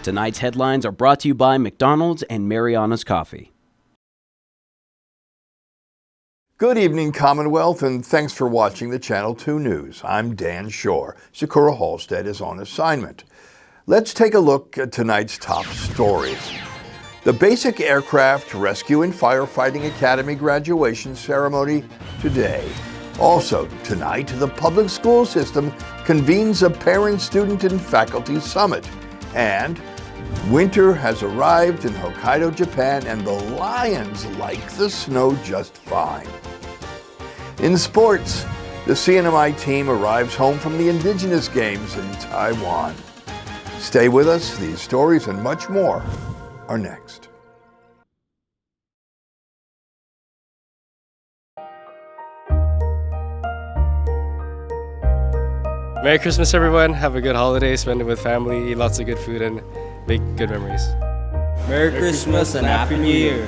Tonight's headlines are brought to you by McDonald's and Mariana's Coffee. Good evening, Commonwealth, and thanks for watching the Channel 2 News. I'm Dan Shore. Sakura Halstead is on assignment. Let's take a look at tonight's top stories. The Basic Aircraft Rescue and Firefighting Academy graduation ceremony today. Also tonight, the public school system convenes a parent, student, and faculty summit. And winter has arrived in Hokkaido, Japan, and the Lions like the snow just fine. In sports, the CNMI team arrives home from the Indigenous Games in Taiwan. Stay with us. These stories and much more are next. Merry Christmas, everyone. Have a good holiday. Spend it with family, eat lots of good food, and make good memories. Merry Christmas and Happy New Year.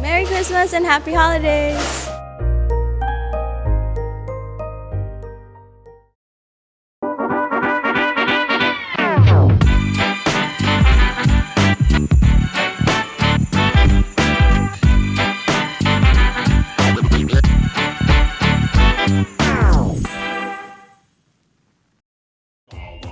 Merry Christmas and Happy Holidays.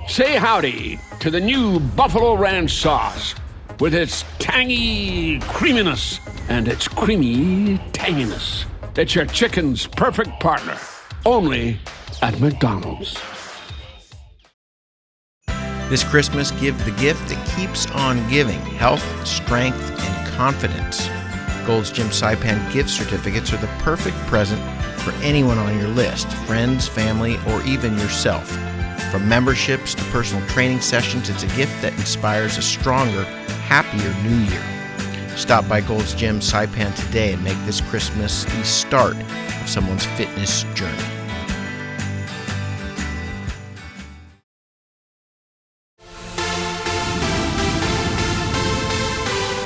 Say howdy to the new Buffalo Ranch sauce with its tangy creaminess and its creamy tanginess. It's your chicken's perfect partner, only at McDonald's. This Christmas, give the gift that keeps on giving: health, strength, and confidence. Gold's Gym Saipan gift certificates are the perfect present for anyone on your list, friends, family, or even yourself. From memberships to personal training sessions, it's a gift that inspires a stronger, happier new year. Stop by Gold's Gym Saipan today and make this Christmas the start of someone's fitness journey.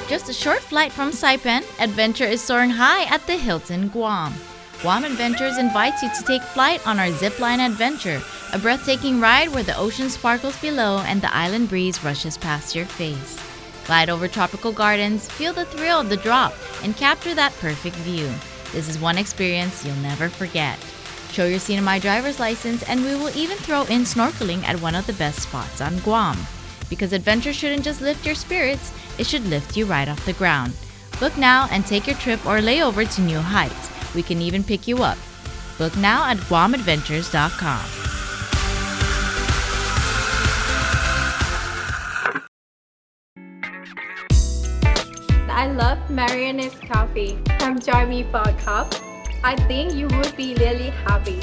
Just a short flight from Saipan, adventure is soaring high at the Hilton, Guam. Guam Adventures invites you to take flight on our zipline adventure, a breathtaking ride where the ocean sparkles below and the island breeze rushes past your face. Glide over tropical gardens, feel the thrill of the drop, and capture that perfect view. This is one experience you'll never forget. Show your CNMI driver's license and we will even throw in snorkeling at one of the best spots on Guam. Because adventure shouldn't just lift your spirits, it should lift you right off the ground. Book now and take your trip or layover to new heights. We can even pick you up. Book now at GuamAdventures.com. I love Mariana's coffee. Come join me for a cup. I think you would be really happy.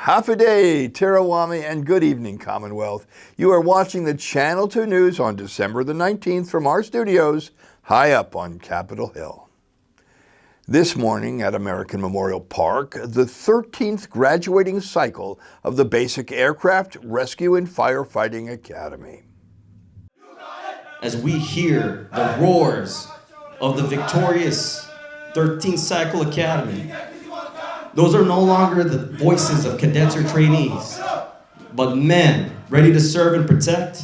Hafiday, Tirawami, and good evening, Commonwealth. You are watching the Channel 2 News on December the 19th from our studios high up on Capitol Hill. This morning at American Memorial Park, the 13th graduating cycle of the Basic Aircraft Rescue and Firefighting Academy. As we hear the roars of the victorious 13th Cycle Academy, those are no longer the voices of cadets or trainees, but men ready to serve and protect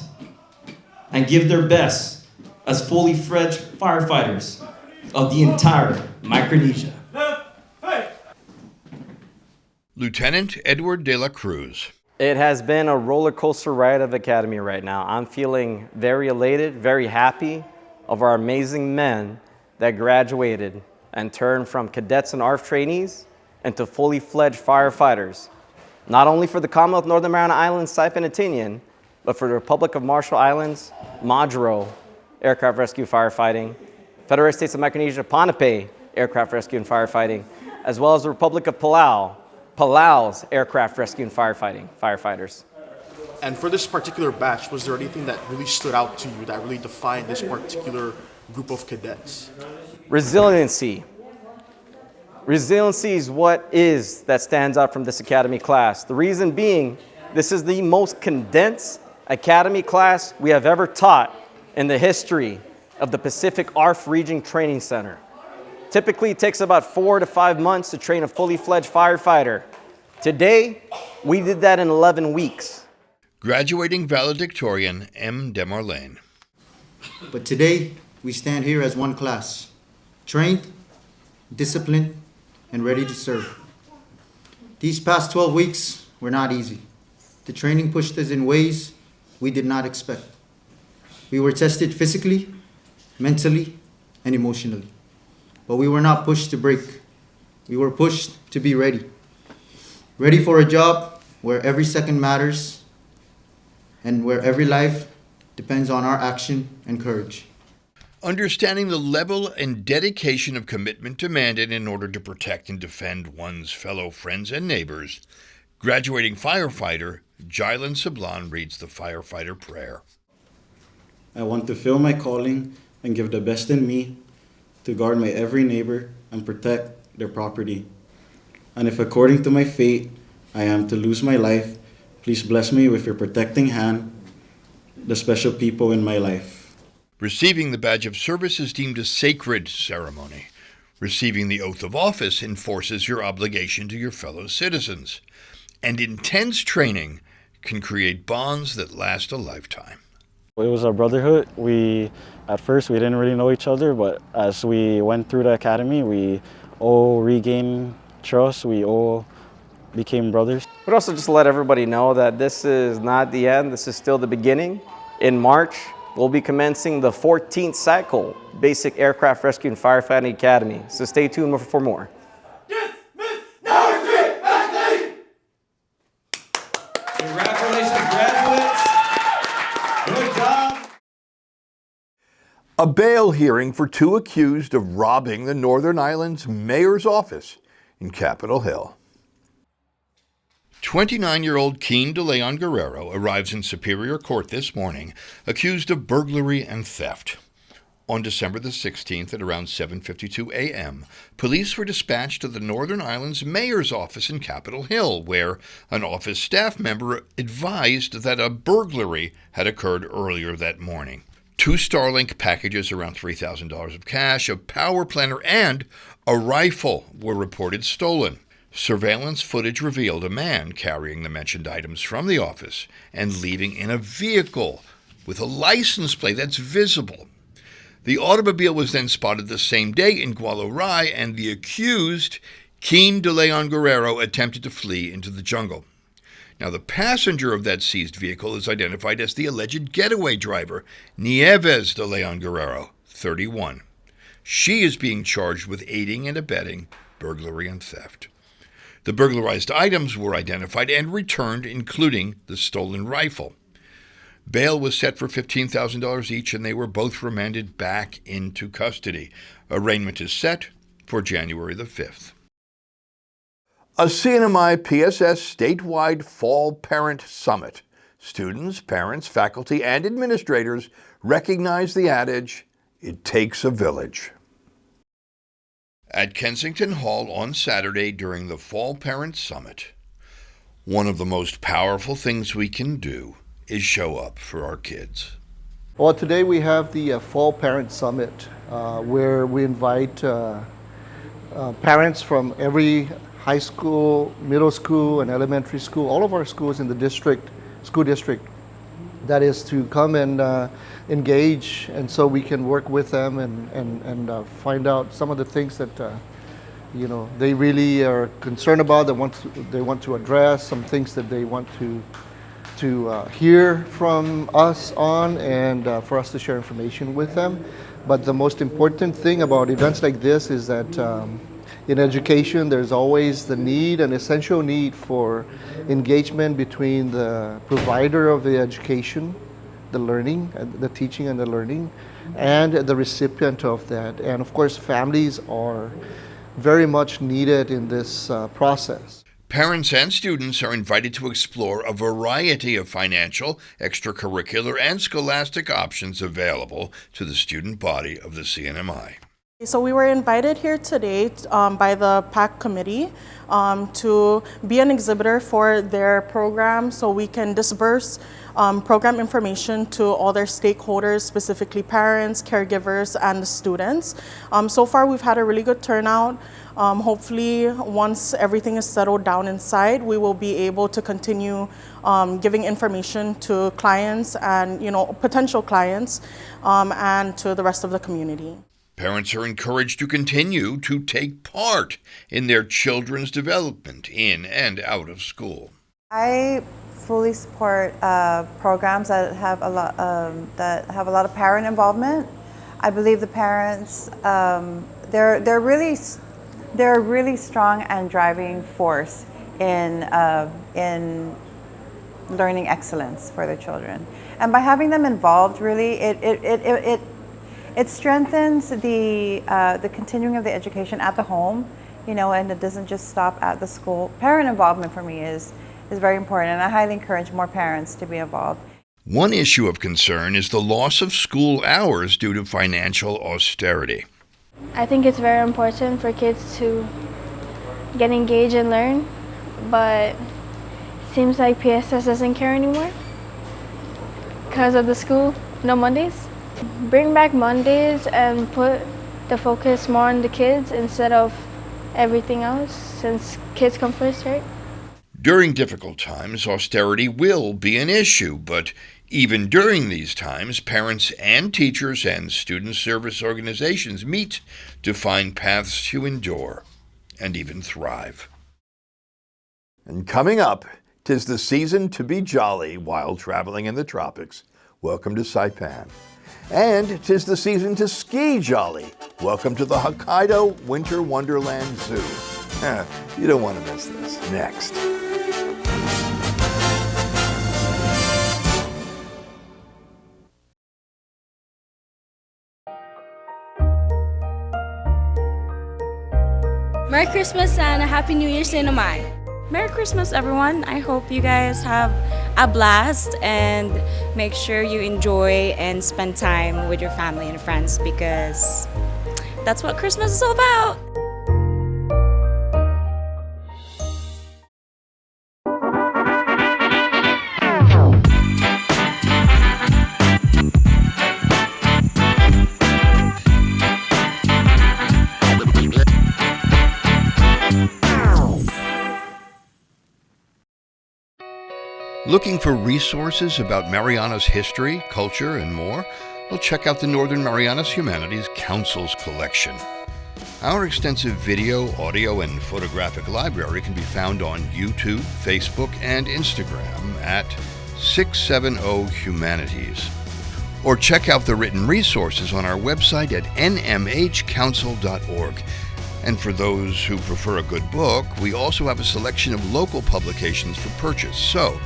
and give their best as fully fledged firefighters of the entire Micronesia. Lieutenant Edward de la Cruz. It has been a roller coaster ride of Academy right now. I'm feeling very elated, very happy of our amazing men that graduated and turned from cadets and ARF trainees into fully fledged firefighters, not only for the Commonwealth Northern Mariana Islands, Saipan and Tinian, but for the Republic of Marshall Islands, Majuro, Aircraft Rescue Firefighting, Federated States of Micronesia, Ponape, Aircraft Rescue and Firefighting, as well as the Republic of Palau, Palau's Aircraft Rescue and Firefighting, firefighters. And for this particular batch, was there anything that really stood out to you that really defined this particular group of cadets? Resiliency. Resiliency is what that stands out from this academy class. The reason being, this is the most condensed academy class we have ever taught in the history of the Pacific ARF Region Training Center. Typically, it takes about 4 to 5 months to train a fully fledged firefighter. Today, we did that in 11 weeks. Graduating valedictorian M. Demarlane. But today, we stand here as one class, trained, disciplined, and ready to serve. These past 12 weeks were not easy. The training pushed us in ways we did not expect. We were tested physically, mentally, and emotionally. But we were not pushed to break. We were pushed to be ready. Ready for a job where every second matters and where every life depends on our action and courage. Understanding the level and dedication of commitment demanded in order to protect and defend one's fellow friends and neighbors, graduating firefighter Jylan Sablan reads the firefighter prayer. I want to feel my calling and give the best in me to guard my every neighbor and protect their property. And if according to my fate I am to lose my life, please bless me with your protecting hand, the special people in my life. Receiving the badge of service is deemed a sacred ceremony. Receiving the oath of office enforces your obligation to your fellow citizens. And intense training can create bonds that last a lifetime. It was a brotherhood. At first we didn't really know each other, but as we went through the academy, we all regained trust, we all became brothers. But also just to let everybody know that this is not the end, this is still the beginning. In March, we'll be commencing the 14th cycle Basic Aircraft Rescue and Firefighting Academy. So stay tuned for more. Congratulations, graduates. Good job. A bail hearing for 2 accused of robbing the Northern Ireland's mayor's office in Capitol Hill. 29-year-old Keen de Leon Guerrero arrives in Superior Court this morning, accused of burglary and theft. On December the 16th at around 7:52 a.m., police were dispatched to the Northern Ireland's mayor's office in Capitol Hill, where an office staff member advised that a burglary had occurred earlier that morning. 2 Starlink packages, around $3,000 of cash, a power planner, and a rifle were reported stolen. Surveillance footage revealed a man carrying the mentioned items from the office and leaving in a vehicle with a license plate that's visible. The automobile was then spotted the same day in Gualarai, and the accused, Keen de Leon Guerrero, attempted to flee into the jungle. Now, the passenger of that seized vehicle is identified as the alleged getaway driver, Nieves de Leon Guerrero, 31. She is being charged with aiding and abetting burglary and theft. The burglarized items were identified and returned, including the stolen rifle. Bail was set for $15,000 each, and they were both remanded back into custody. Arraignment is set for January the 5th. A CNMI PSS statewide Fall Parent Summit. Students, parents, faculty, and administrators recognize the adage, "It takes a village." At Kensington Hall on Saturday during the Fall Parent Summit, one of the most powerful things we can do is show up for our kids. Well, today we have the Fall Parent Summit where we invite parents from every high school, middle school, and elementary school, all of our schools in the school district, that is to come and engage, and so we can work with them and find out some of the things that they really are concerned about, they want to address, some things that they want to hear from us on, and for us to share information with them. But the most important thing about events like this is that In education, there's always the need, an essential need for engagement between the provider of the education, the learning, the teaching and the learning, and the recipient of that. And of course, families are very much needed in this process. Parents and students are invited to explore a variety of financial, extracurricular, and scholastic options available to the student body of the CNMI. So we were invited here today by the PAC committee to be an exhibitor for their program so we can disperse program information to all their stakeholders, specifically parents, caregivers, and the students. So far we've had a really good turnout. Hopefully once everything is settled down inside, we will be able to continue giving information to clients and potential clients and to the rest of the community. Parents are encouraged to continue to take part in their children's development in and out of school. I fully support programs that have a lot of parent involvement. I believe the parents they're a really strong and driving force in learning excellence for their children, and by having them involved, really it strengthens the continuing of the education at the home, and it doesn't just stop at the school. Parent involvement for me is very important, and I highly encourage more parents to be involved. One issue of concern is the loss of school hours due to financial austerity. I think it's very important for kids to get engaged and learn, but it seems like PSS doesn't care anymore because of the school, no Mondays. Bring back Mondays and put the focus more on the kids instead of everything else, since kids come first, right? During difficult times, austerity will be an issue, but even during these times, parents and teachers and student service organizations meet to find paths to endure and even thrive. And coming up, 'tis the season to be jolly while traveling in the tropics. Welcome to Saipan. And 'tis the season to ski jolly. Welcome to the Hokkaido Winter Wonderland Zoo. You don't want to miss this. Next. Merry Christmas and a Happy New Year, CNMI. Merry Christmas, everyone. I hope you guys have a blast and make sure you enjoy and spend time with your family and friends, because that's what Christmas is all about. Looking for resources about Marianas history, culture, and more? Well, check out the Northern Marianas Humanities Council's collection. Our extensive video, audio, and photographic library can be found on YouTube, Facebook, and Instagram at 670 Humanities. Or check out the written resources on our website at nmhcouncil.org. And for those who prefer a good book, we also have a selection of local publications for purchase. So,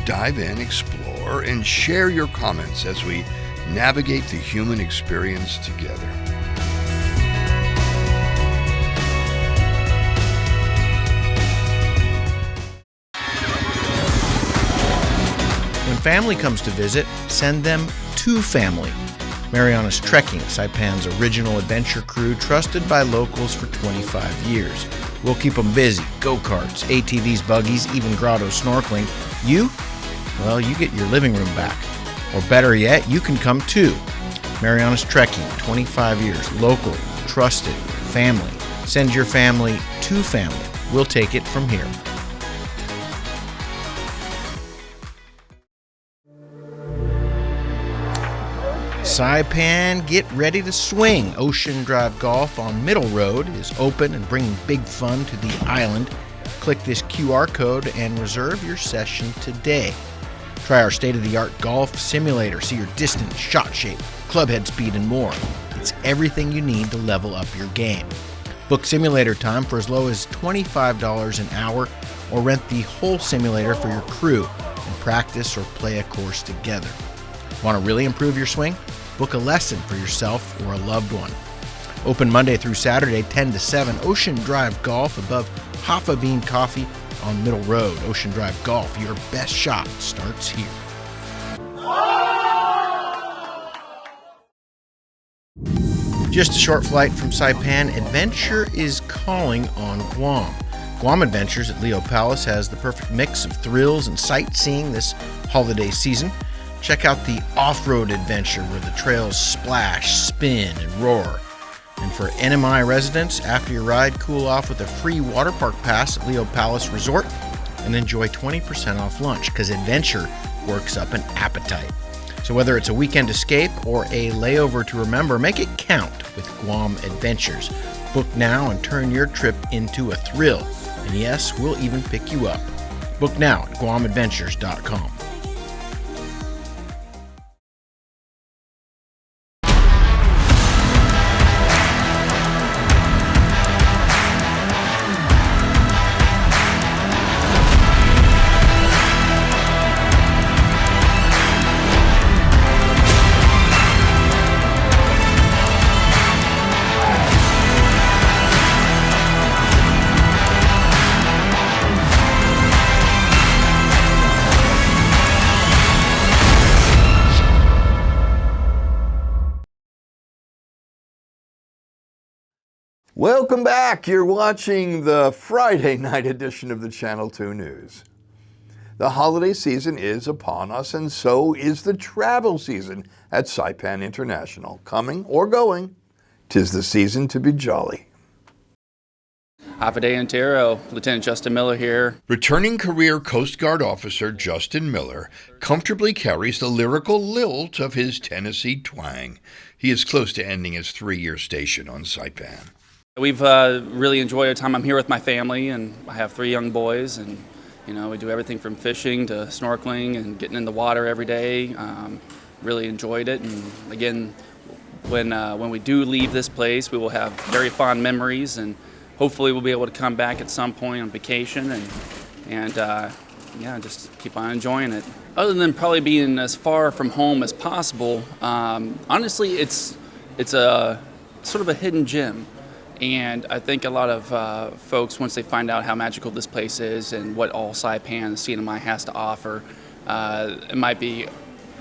dive in, explore, and share your comments as we navigate the human experience together. When family comes to visit, send them to family. Marianas Trekking, Saipan's original adventure crew, trusted by locals for 25 years. We'll keep them busy. Go-karts, ATVs, buggies, even grotto snorkeling. You? Well, you get your living room back. Or better yet, you can come too. Marianas Trekking, 25 years, local, trusted, family. Send your family to family. We'll take it from here. Saipan, get ready to swing. Ocean Drive Golf on Middle Road is open and bringing big fun to the island. Click this QR code and reserve your session today. Try our state-of-the-art golf simulator, see your distance, shot shape, club head speed, and more. It's everything you need to level up your game. Book simulator time for as low as $25 an hour, or rent the whole simulator for your crew and practice or play a course together. Want to really improve your swing? Book a lesson for yourself or a loved one. Open Monday through Saturday, 10 to 7, Ocean Drive Golf above Hoffa Bean Coffee on Middle Road. Ocean Drive Golf, your best shot starts here. Just a short flight from Saipan, adventure is calling on Guam. Guam Adventures at Leo Palace has the perfect mix of thrills and sightseeing this holiday season. Check out the off-road adventure where the trails splash, spin, and roar. And for NMI residents, after your ride, cool off with a free water park pass at Leo Palace Resort and enjoy 20% off lunch, because adventure works up an appetite. So whether it's a weekend escape or a layover to remember, make it count with Guam Adventures. Book now and turn your trip into a thrill. And yes, we'll even pick you up. Book now at GuamAdventures.com. Welcome back. You're watching the Friday night edition of the Channel 2 News. The holiday season is upon us, and so is the travel season at Saipan International. Coming or going, 'tis the season to be jolly. Happy Antero, Lieutenant Justin Miller here. Returning career Coast Guard officer Justin Miller comfortably carries the lyrical lilt of his Tennessee twang. He is close to ending his 3-year station on Saipan. We've really enjoyed our time. I'm here with my family, and I have 3 young boys, and we do everything from fishing to snorkeling and getting in the water every day. Really enjoyed it, and again, when we do leave this place, we will have very fond memories, and hopefully we'll be able to come back at some point on vacation and just keep on enjoying it. Other than probably being as far from home as possible, honestly, it's a sort of a hidden gem. And I think a lot of folks, once they find out how magical this place is and what all Saipan, the CNMI, has to offer, it might be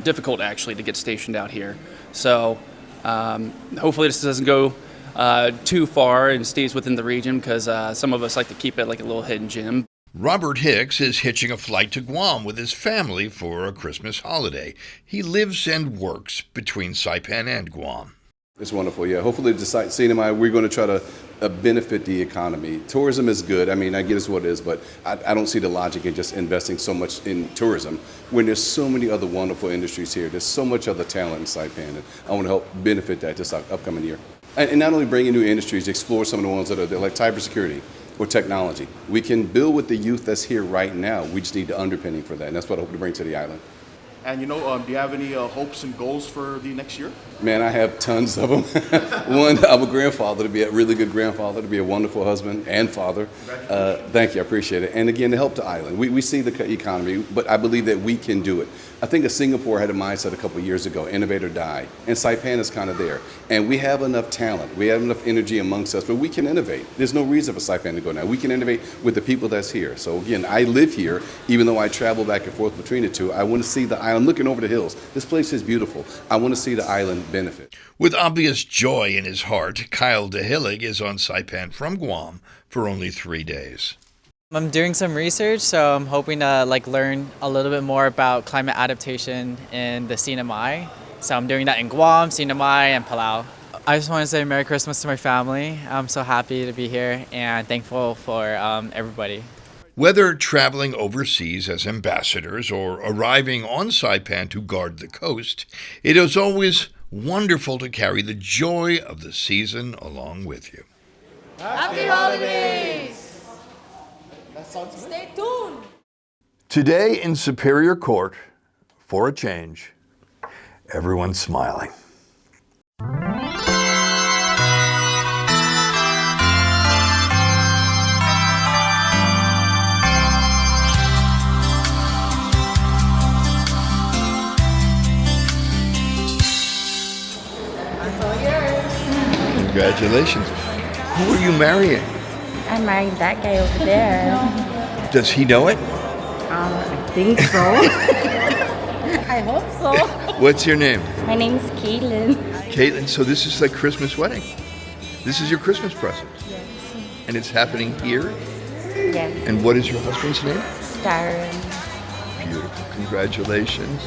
difficult actually to get stationed out here. So hopefully this doesn't go too far and stays within the region, because some of us like to keep it like a little hidden gem. Robert Hicks is hitching a flight to Guam with his family for a Christmas holiday. He lives and works between Saipan and Guam. It's wonderful, yeah. Hopefully the CNMI, we're going to try to benefit the economy. Tourism is good. I mean, I get it's what it is, but I don't see the logic in just investing so much in tourism when there's so many other wonderful industries here. There's so much other talent in Saipan, and I want to help benefit that this upcoming year. And not only bring in new industries, explore some of the ones that are there, like cybersecurity or technology. We can build with the youth that's here right now. We just need the underpinning for that, and that's what I hope to bring to the island. And do you have any hopes and goals for the next year? Man, I have tons of them. One, I'm a grandfather, to be a really good grandfather, to be a wonderful husband and father. Thank you, I appreciate it. And again, to help the island. We see the economy, but I believe that we can do it. I think that Singapore had a mindset a couple of years ago, innovate or die. And Saipan is kind of there. And we have enough talent, we have enough energy amongst us, but we can innovate. There's no reason for Saipan to go now. We can innovate with the people that's here. So again, I live here, even though I travel back and forth between the two. I want to see the island, looking over the hills. This place is beautiful. I want to see the island benefit. With obvious joy in his heart, Kyle DeHillig is on Saipan from Guam for only 3 days. I'm doing some research, so I'm hoping to learn a little bit more about climate adaptation in the CNMI. So I'm doing that in Guam, CNMI, and Palau. I just want to say Merry Christmas to my family. I'm so happy to be here and thankful for everybody. Whether traveling overseas as ambassadors or arriving on Saipan to guard the coast, it is always wonderful to carry the joy of the season along with you. Happy holidays! Stay tuned! Today in Superior Court, for a change, everyone's smiling. Congratulations. Who are you marrying? I'm marrying that guy over there. Does he know it? I think so. I hope so. What's your name? My name's Caitlin. Caitlin, so this is like Christmas wedding. This is your Christmas present. Yes. And it's happening here? Yes. And what is your husband's name? Darren. Beautiful. Congratulations.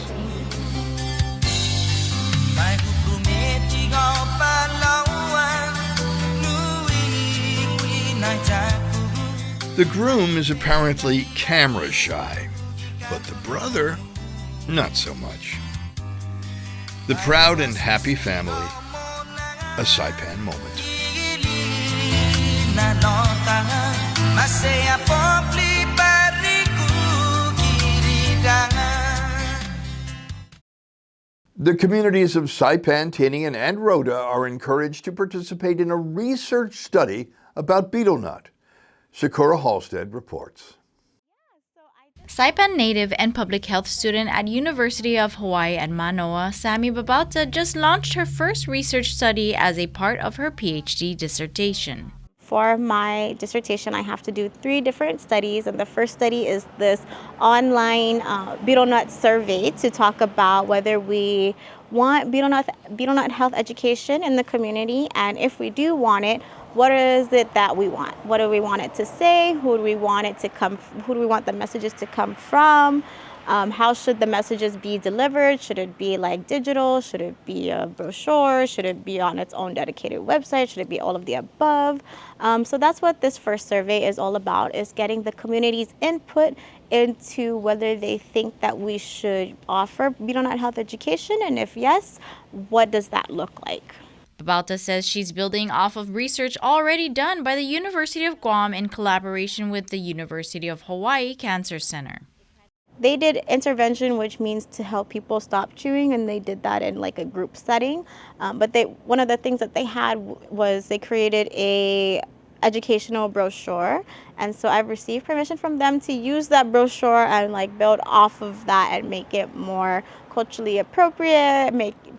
The groom is apparently camera shy, but the brother, not so much. The proud and happy family, a Saipan moment. The communities of Saipan, Tinian, and Rhoda are encouraged to participate in a research study about betel nut. Sakura Halstead reports. Saipan native and public health student at University of Hawaii at Manoa, Sammy Babauta just launched her first research study as a part of her PhD dissertation. For my dissertation, I have to do 3 different studies, and the first study is this online betel nut survey to talk about whether we want betel nut health education in the community, and if we do want it, what is it that we want? What do we want it to say? Who do we want it to come? Who do we want the messages to come from? How should the messages be delivered? Should it be like digital? Should it be a brochure? Should it be on its own dedicated website? Should it be all of the above? So that's what this first survey is all about, is getting the community's input into whether they think that we should offer betel nut health education, and if yes, what does that look like? Babauta says she's building off of research already done by the University of Guam in collaboration with the University of Hawaii Cancer Center. They did intervention, which means to help people stop chewing, and they did that in like a group setting. But one of the things that they had was they created a educational brochure, and so I've received permission from them to use that brochure and like build off of that and make it more culturally appropriate,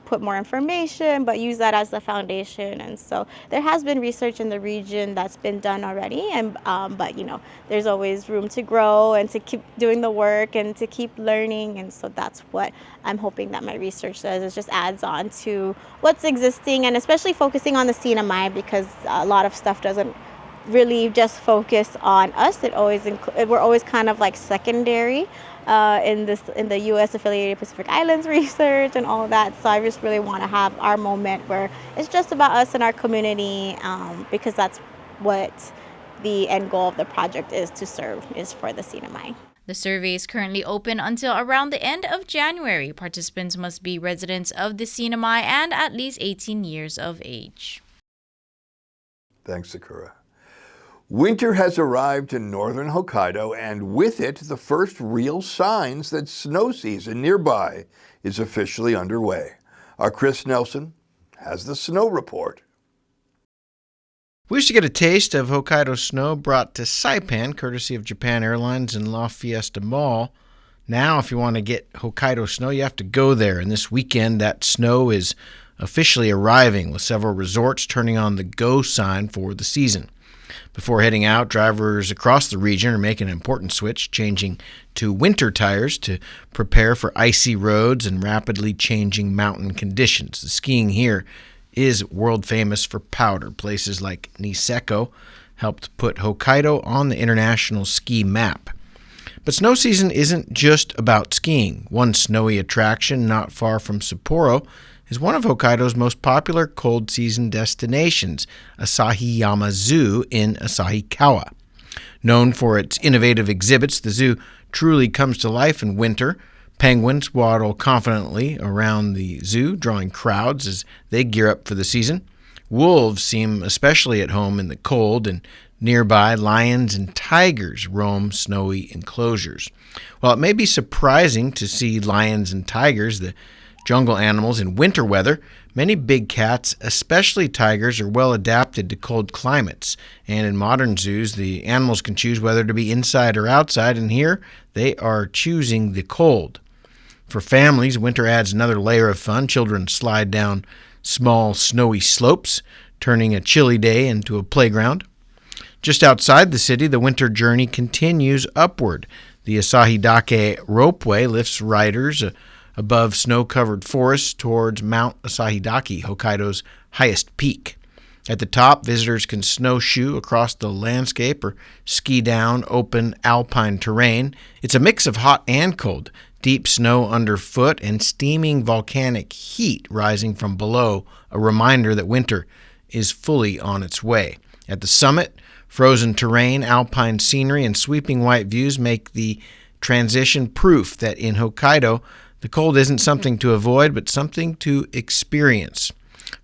put more information, but use that as the foundation. And so there has been research in the region that's been done already, and but you know, there's always room to grow and to keep doing the work and to keep learning. And so that's what I'm hoping that my research does, is just adds on to what's existing, and especially focusing on the CNMI, because a lot of stuff doesn't really just focus on us. We're always kind of like secondary in the U.S. affiliated Pacific Islands research and all of that. So I just really want to have our moment where it's just about us and our community, because that's what the end goal of the project is to serve, is for the CNMI. The survey is currently open until around the end of January. Participants must be residents of the CNMI and at least 18 years of age. Thanks, Sakura. Winter has arrived in northern Hokkaido, and with it, the first real signs that snow season nearby is officially underway. Our Chris Nelson has the snow report. We used to get a taste of Hokkaido snow brought to Saipan, courtesy of Japan Airlines and La Fiesta Mall. Now, if you want to get Hokkaido snow, you have to go there, and this weekend that snow is officially arriving, with several resorts turning on the go sign for the season. Before heading out, drivers across the region are making an important switch, changing to winter tires to prepare for icy roads and rapidly changing mountain conditions. The skiing here is world famous for powder. Places like Niseko helped put Hokkaido on the international ski map. But snow season isn't just about skiing. One snowy attraction not far from Sapporo is one of Hokkaido's most popular cold season destinations, Asahiyama Zoo in Asahikawa. Known for its innovative exhibits, the zoo truly comes to life in winter. Penguins waddle confidently around the zoo, drawing crowds as they gear up for the season. Wolves seem especially at home in the cold, and nearby lions and tigers roam snowy enclosures. While it may be surprising to see lions and tigers, the jungle animals, in winter weather, many big cats, especially tigers, are well adapted to cold climates. And in modern zoos, the animals can choose whether to be inside or outside, and here they are choosing the cold. For families, winter adds another layer of fun. Children slide down small, snowy slopes, turning a chilly day into a playground. Just outside the city, the winter journey continues upward. The Asahidake ropeway lifts riders above snow-covered forests towards Mount Asahidake, Hokkaido's highest peak. At the top, visitors can snowshoe across the landscape or ski down open alpine terrain. It's a mix of hot and cold, deep snow underfoot and steaming volcanic heat rising from below, a reminder that winter is fully on its way. At the summit, frozen terrain, alpine scenery, and sweeping white views make the transition proof that in Hokkaido, the cold isn't something to avoid, but something to experience.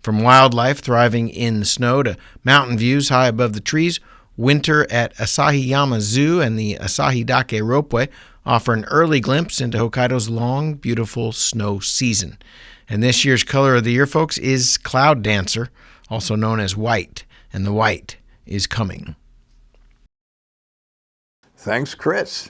From wildlife thriving in the snow to mountain views high above the trees, winter at Asahiyama Zoo and the Asahidake Ropeway offer an early glimpse into Hokkaido's long, beautiful snow season. And this year's color of the year, folks, is Cloud Dancer, also known as white, and the white is coming. Thanks, Chris.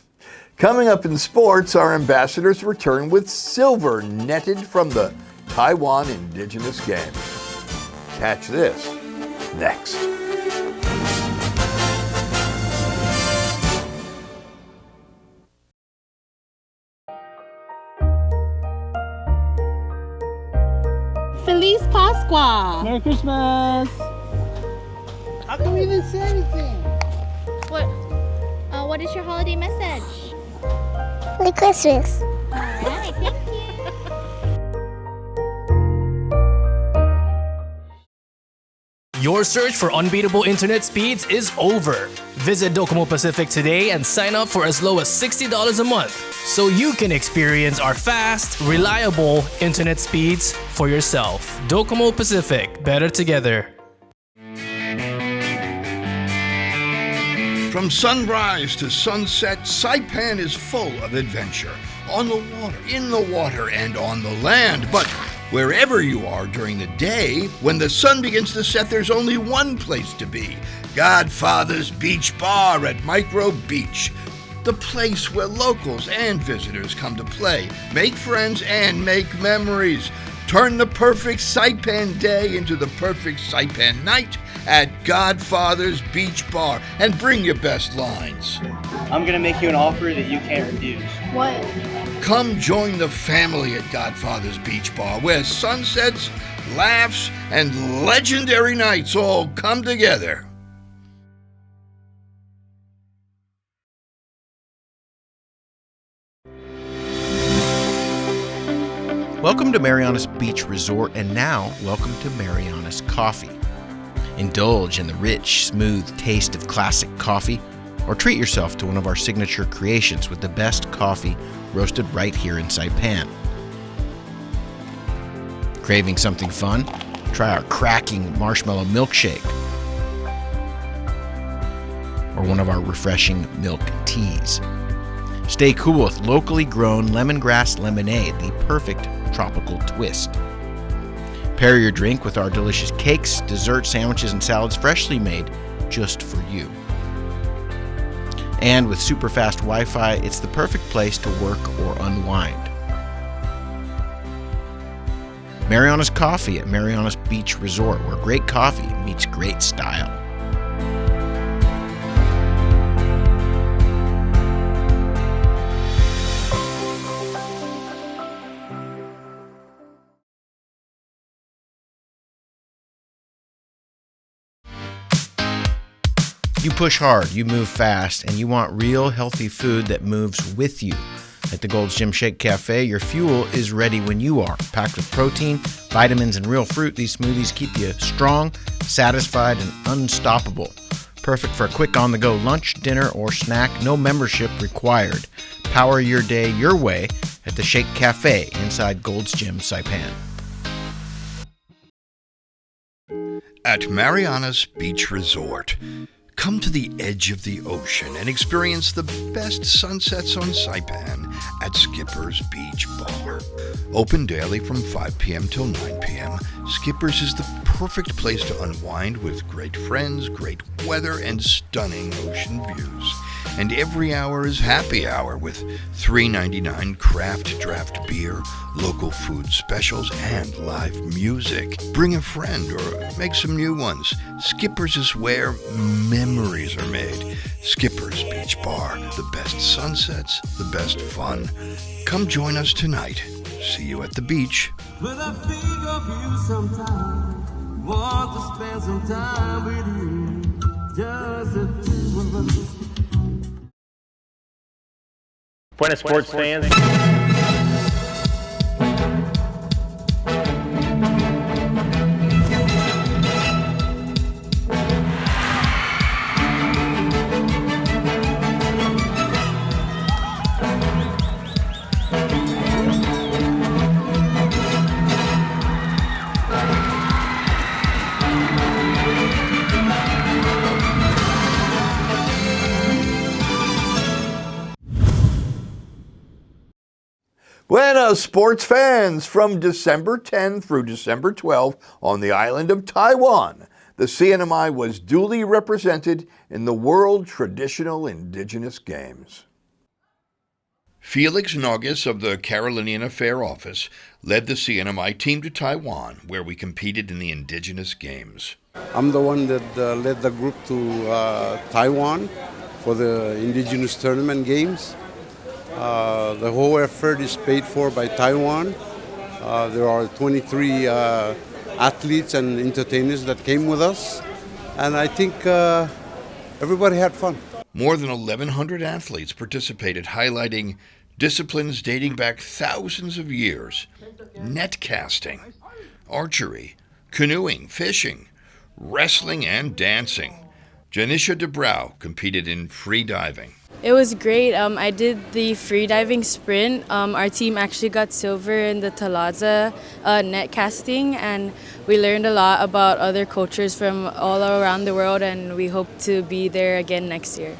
Coming up in sports, our ambassadors return with silver netted from the Taiwan Indigenous Games. Catch this next. Feliz Pascua! Merry Christmas! How come you didn't say anything? What is your holiday message? Merry Christmas! Alright, thank you. Your search for unbeatable internet speeds is over. Visit Docomo Pacific today and sign up for as low as $60 a month so you can experience our fast, reliable internet speeds for yourself. Docomo Pacific, better together. From sunrise to sunset, Saipan is full of adventure. On the water, in the water, and on the land. But wherever you are during the day, when the sun begins to set, there's only one place to be. Godfather's Beach Bar at Micro Beach. The place where locals and visitors come to play, make friends, and make memories. Turn the perfect Saipan day into the perfect Saipan night at Godfather's Beach Bar and bring your best lines. I'm gonna make you an offer that you can't refuse. What? Come join the family at Godfather's Beach Bar, where sunsets, laughs, and legendary nights all come together. Welcome to Marianas Beach Resort, and now welcome to Marianas Coffee. Indulge in the rich, smooth taste of classic coffee, or treat yourself to one of our signature creations with the best coffee roasted right here in Saipan. Craving something fun? Try our cracking marshmallow milkshake, or one of our refreshing milk teas. Stay cool with locally grown lemongrass lemonade, the perfect tropical twist. Pair your drink with our delicious cakes, desserts, sandwiches, and salads freshly made just for you. And with super fast Wi-Fi, it's the perfect place to work or unwind. Marianas Coffee at Marianas Beach Resort, where great coffee meets great style. You push hard, you move fast, and you want real healthy food that moves with you. At the Gold's Gym Shake Cafe, your fuel is ready when you are. Packed with protein, vitamins, and real fruit, these smoothies keep you strong, satisfied, and unstoppable. Perfect for a quick on-the-go lunch, dinner, or snack. No membership required. Power your day your way at the Shake Cafe inside Gold's Gym Saipan. At Marianas Beach Resort, come to the edge of the ocean and experience the best sunsets on Saipan at Skipper's Beach Bar. Open daily from 5 p.m. till 9 p.m., Skipper's is the perfect place to unwind with great friends, great weather, and stunning ocean views. And every hour is happy hour with $3.99 craft draft beer, local food specials, and live music. Bring a friend or make some new ones. Skipper's is where memories are made. Skipper's Beach Bar, the best sunsets, the best fun. Come join us tonight. See you at the beach. When I think of you sometime, want to spend some time with you, just the two of us. Buenas sports fans. Buenas sports fans! From December 10 through December 12 on the island of Taiwan, the CNMI was duly represented in the World Traditional Indigenous Games. Felix Nogues of the Carolinian Affair Office led the CNMI team to Taiwan, where we competed in the Indigenous Games. I'm the one that led the group to Taiwan for the Indigenous Tournament Games. The whole effort is paid for by Taiwan. There are 23 athletes and entertainers that came with us, and I think everybody had fun. More than 1,100 athletes participated, highlighting disciplines dating back thousands of years: net casting, archery, canoeing, fishing, wrestling, and dancing. Janisha DeBrow competed in free diving. It was great. I did the freediving sprint. Our team actually got silver in the Talaza net casting, and we learned a lot about other cultures from all around the world, and we hope to be there again next year.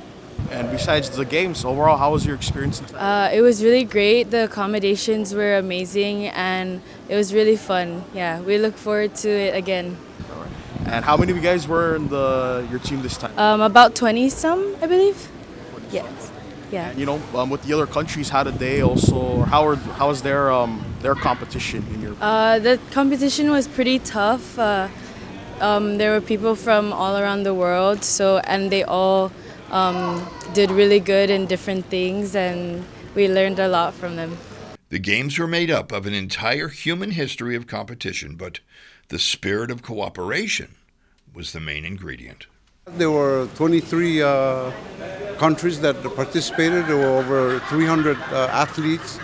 And besides the games, overall, how was your experience? It was really great. The accommodations were amazing, and it was really fun. Yeah, we look forward to it again. And how many of you guys were in your team this time? About 20-some, I believe. Yes. Yeah. And, you know, with the other countries, how did they also, or how was their competition in your? The competition was pretty tough. There were people from all around the world, and they all did really good in different things, and we learned a lot from them. The games were made up of an entire human history of competition, but the spirit of cooperation was the main ingredient. There were 23 countries that participated. There were over 300 athletes,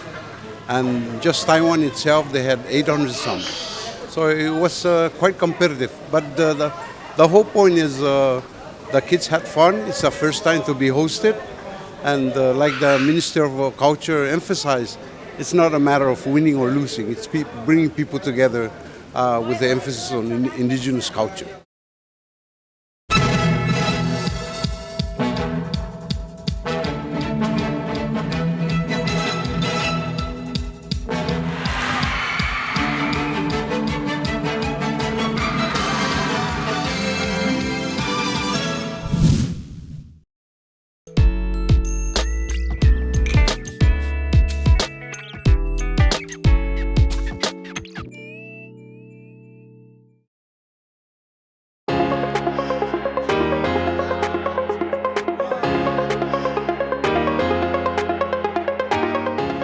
and just Taiwan itself, they had 800 some. So it was quite competitive. But the whole point is the kids had fun. It's the first time to be hosted, and like the Minister of Culture emphasized, it's not a matter of winning or losing. It's bringing people together with the emphasis on indigenous culture.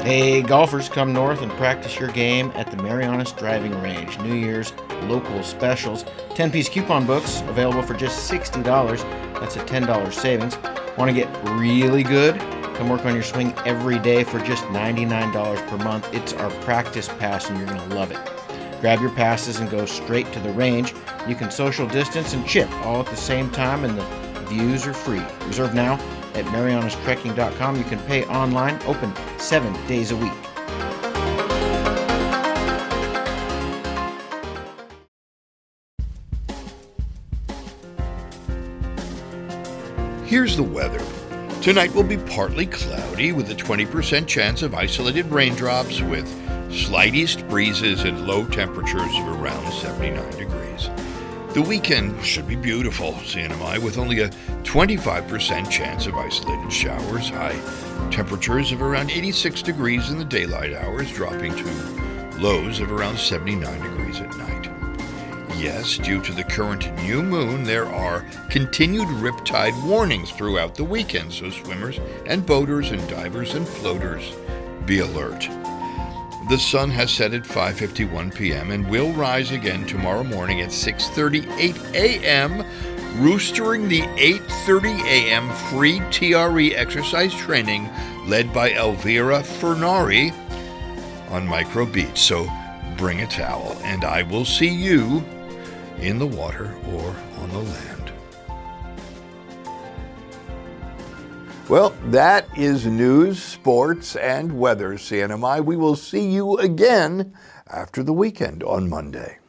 Hey, golfers, come north and practice your game at the Marianas Driving Range. New Year's local specials. 10-piece coupon books available for just $60. That's a $10 savings. Want to get really good? Come work on your swing every day for just $99 per month. It's our practice pass, and you're going to love it. Grab your passes and go straight to the range. You can social distance and chip all at the same time, and the views are free. Reserve now at marianastrekking.com. You can pay online, open 7 days a week. Here's the weather. Tonight will be partly cloudy with a 20% chance of isolated raindrops, with slight east breezes and low temperatures of around 79 degrees. The weekend should be beautiful, CNMI, with only a 25% chance of isolated showers. High temperatures of around 86 degrees in the daylight hours, dropping to lows of around 79 degrees at night. Yes, due to the current new moon, there are continued riptide warnings throughout the weekend, so swimmers and boaters and divers and floaters, be alert. The sun has set at 5:51 p.m. and will rise again tomorrow morning at 6:38 a.m., roostering the 8:30 a.m. free TRE exercise training led by Elvira Fernari on Micro Beach. So bring a towel, and I will see you in the water or on the land. Well, that is news, sports, and weather, CNMI. We will see you again after the weekend on Monday.